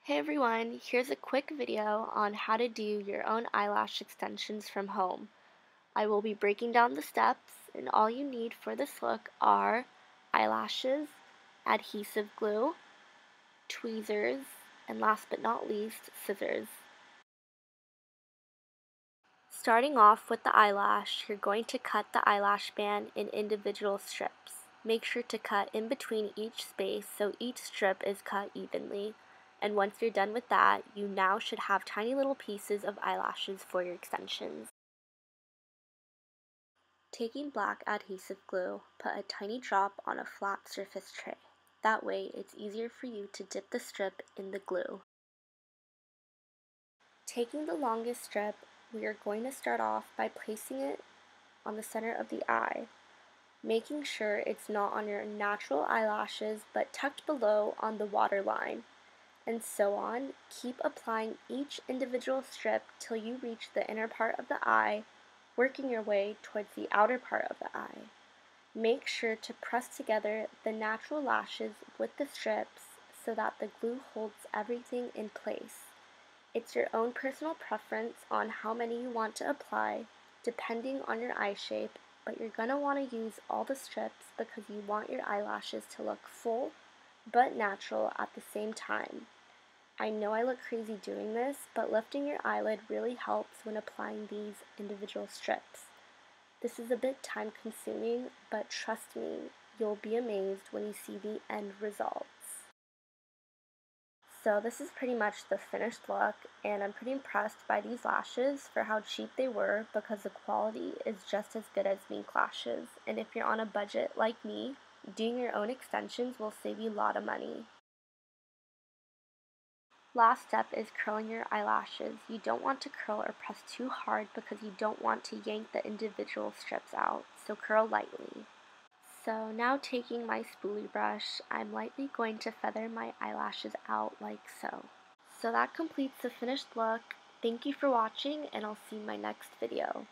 Hey everyone, here's a quick video on how to do your own eyelash extensions from home. I will be breaking down the steps, and all you need for this look are eyelashes, adhesive glue, tweezers, and last but not least, scissors. Starting off with the eyelash, you're going to cut the eyelash band in individual strips. Make sure to cut in between each space so each strip is cut evenly. And once you're done with that, you now should have tiny little pieces of eyelashes for your extensions. Taking black adhesive glue, put a tiny drop on a flat surface tray. That way, it's easier for you to dip the strip in the glue. Taking the longest strip, we are going to start off by placing it on the center of the eye, making sure it's not on your natural eyelashes but tucked below on the waterline. And so on. Keep applying each individual strip till you reach the inner part of the eye, working your way towards the outer part of the eye. Make sure to press together the natural lashes with the strips so that the glue holds everything in place. It's your own personal preference on how many you want to apply, depending on your eye shape, but you're going to want to use all the strips because you want your eyelashes to look full but natural at the same time. I know I look crazy doing this, but lifting your eyelid really helps when applying these individual strips. This is a bit time consuming, but trust me, you'll be amazed when you see the end results. So this is pretty much the finished look, and I'm pretty impressed by these lashes for how cheap they were because the quality is just as good as mink lashes. And if you're on a budget like me, doing your own extensions will save you a lot of money. Last step is curling your eyelashes. You don't want to curl or press too hard because you don't want to yank the individual strips out, so curl lightly. So now taking my spoolie brush, I'm lightly going to feather my eyelashes out like so. So that completes the finished look. Thank you for watching, and I'll see you in my next video.